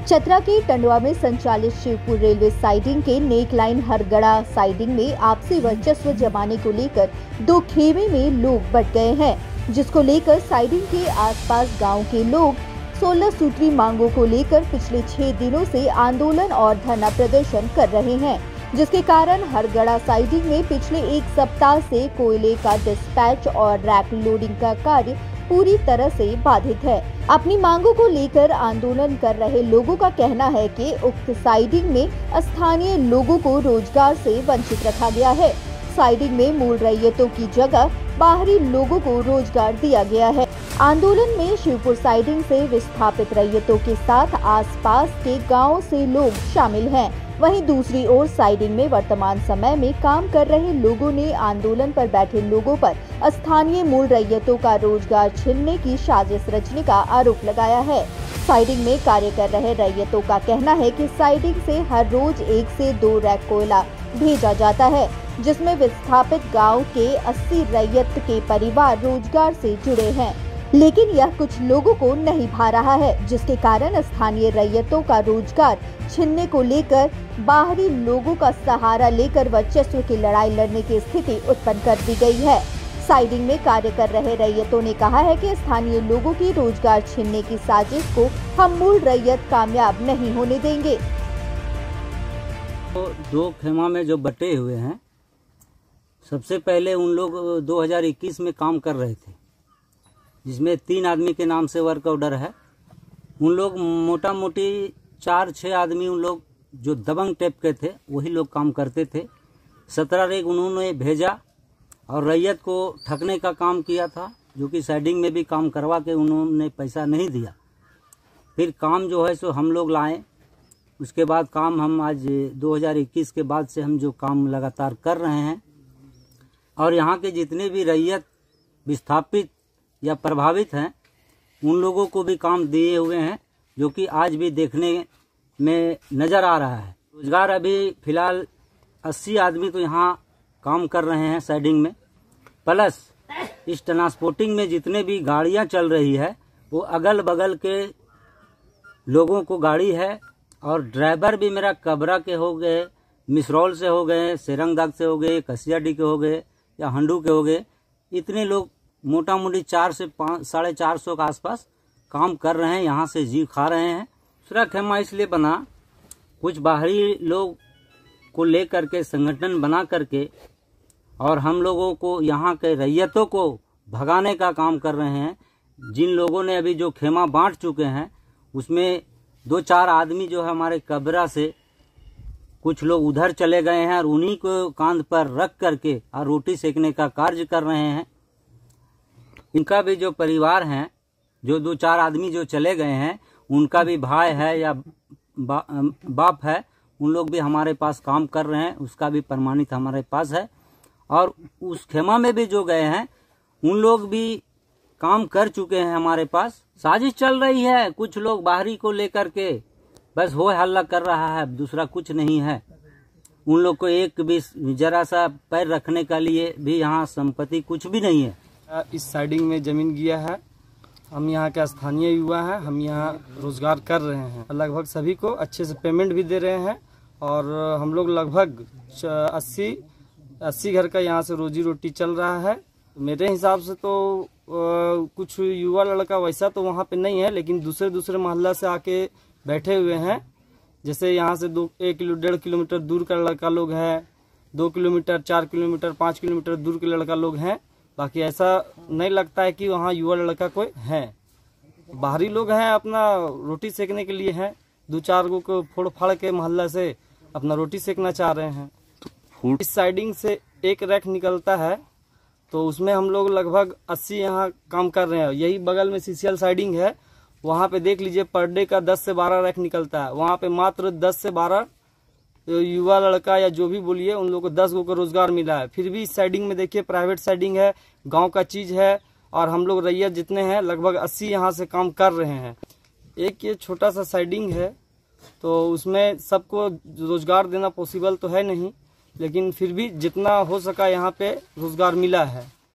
चतरा के टंडवा में संचालित शिवपुर रेलवे साइडिंग के नेक लाइन हरगड़ा साइडिंग में आपसी वर्चस्व जमाने को लेकर दो खेमे में लोग बट गए हैं, जिसको लेकर साइडिंग के आसपास गांव के लोग 16 सूत्री मांगों को लेकर पिछले 6 दिनों से आंदोलन और धरना प्रदर्शन कर रहे हैं, जिसके कारण हरगड़ा साइडिंग में पिछले 1 सप्ताह से कोयले का डिस्पैच और रैक लोडिंग का कार्य पूरी तरह से बाधित है। अपनी मांगों को लेकर आंदोलन कर रहे लोगों का कहना है कि उक्त साइडिंग में स्थानीय लोगों को रोजगार से वंचित रखा गया है। साइडिंग में मूल रैयतों की जगह बाहरी लोगों को रोजगार दिया गया है। आंदोलन में शिवपुर साइडिंग से विस्थापित रैयतों के साथ आसपास के गाँव से लोग शामिल हैं। वहीं दूसरी ओर साइडिंग में वर्तमान समय में काम कर रहे लोगों ने आंदोलन पर बैठे लोगों पर स्थानीय मूल रैयतों का रोजगार छीनने की साजिश रचने का आरोप लगाया है। साइडिंग में कार्य कर रहे रैयतों का कहना है कि साइडिंग से हर रोज 1 से 2 रैक कोयला भेजा जाता है, जिसमें विस्थापित गाँव के 80 रैयत के परिवार रोजगार से जुड़े हैं, लेकिन यह कुछ लोगों को नहीं भा रहा है, जिसके कारण स्थानीय रैयतों का रोजगार छीनने को लेकर बाहरी लोगों का सहारा लेकर वर्चस्व की लड़ाई लड़ने की स्थिति उत्पन्न कर दी गई है। साइडिंग में कार्य कर रहे रैयतों ने कहा है कि स्थानीय लोगों की रोजगार छीनने की साजिश को हम मूल रैयत कामयाब नहीं होने देंगे। तो 2 खेमा में जो बटे हुए हैं, सबसे पहले उन लोग 2021 में काम कर रहे थे, जिसमें 3 आदमी के नाम से वर्क ऑर्डर है। उन लोग मोटा मोटी 4-6 आदमी उन लोग जो दबंग टाइप के थे वही लोग काम करते थे। 17 रेक उन्होंने भेजा और रैयत को ठगने का काम किया था, जो कि साइडिंग में भी काम करवा के उन्होंने पैसा नहीं दिया। फिर काम जो है सो हम लोग लाए। उसके बाद काम हम आज 2021 के बाद से हम जो काम लगातार कर रहे हैं, और यहाँ के जितने भी रैयत विस्थापित या प्रभावित हैं उन लोगों को भी काम दिए हुए हैं, जो कि आज भी देखने में नज़र आ रहा है। रोजगार अभी फिलहाल 80 आदमी तो यहाँ काम कर रहे हैं साइडिंग में, प्लस इस ट्रांसपोर्टिंग में जितने भी गाड़ियाँ चल रही है वो अगल बगल के लोगों को गाड़ी है, और ड्राइवर भी मेरा कबरा के हो गए, मिसरौल से हो गए, सेरंगदाग से हो गए, कसियाडी के हो गए या हंडू के हो गए। इतने लोग मोटा मोटी 400 से 450 के आसपास काम कर रहे हैं, यहाँ से जी खा रहे हैं। दूसरा खेमा इसलिए बना, कुछ बाहरी लोग को लेकर के संगठन बना करके और हम लोगों को यहाँ के रैयतों को भगाने का काम कर रहे हैं। जिन लोगों ने अभी जो खेमा बांट चुके हैं उसमें 2-4 आदमी जो है हमारे कबरा से कुछ लोग उधर चले गए हैं और उन्हीं को कांध पर रख करके और रोटी सेकने का कार्य कर रहे हैं। इनका भी जो परिवार हैं, जो 2-4 आदमी जो चले गए हैं, उनका भी भाई है या बाप है, उन लोग भी हमारे पास काम कर रहे हैं, उसका भी प्रमाणित हमारे पास है। और उस खेमा में भी जो गए हैं उन लोग भी काम कर चुके हैं हमारे पास। साजिश चल रही है, कुछ लोग बाहरी को लेकर के बस हो हल्ला कर रहा है, दूसरा कुछ नहीं है। उन लोग को एक भी जरा सा पैर रखने के लिए भी यहाँ संपत्ति कुछ भी नहीं है। इस साइडिंग में जमीन गया है। हम यहाँ के स्थानीय युवा हैं, हम यहाँ रोजगार कर रहे हैं। लगभग सभी को अच्छे से पेमेंट भी दे रहे हैं, और हम लोग लगभग 80 घर का यहाँ से रोजी रोटी चल रहा है। मेरे हिसाब से तो कुछ युवा लड़का वैसा तो वहाँ पे नहीं है, लेकिन दूसरे मोहल्ला से आके बैठे हुए हैं। जैसे यहाँ से 1-1.5 किलोमीटर दूर का लड़का लोग है, 2 किलोमीटर, 4 किलोमीटर, 5 किलोमीटर दूर के लड़का लोग हैं। बाकी ऐसा नहीं लगता है कि वहाँ युवा लड़का कोई है। बाहरी लोग हैं, अपना रोटी सेकने के लिए हैं। 2-4 को फोड़ फाड़ के मोहल्ला से अपना रोटी सेकना चाह रहे हैं। इस साइडिंग से 1 रैक निकलता है, तो उसमें हम लोग लगभग 80 यहाँ काम कर रहे हैं। यही बगल में सीसीएल साइडिंग है, वहाँ पे देख लीजिए पर डे का 10 से 12 रैक निकलता है। वहाँ पे मात्र 10 से 12 युवा लड़का या जो भी बोलिए उन लोगों को 10 को रोजगार मिला है। फिर भी इस साइडिंग में देखिए प्राइवेट साइडिंग है, गांव का चीज है, और हम लोग रैयत जितने हैं लगभग 80 यहाँ से काम कर रहे हैं। एक ये छोटा सा साइडिंग है, तो उसमें सबको रोजगार देना पॉसिबल तो है नहीं, लेकिन फिर भी जितना हो सका यहाँ पे रोजगार मिला है।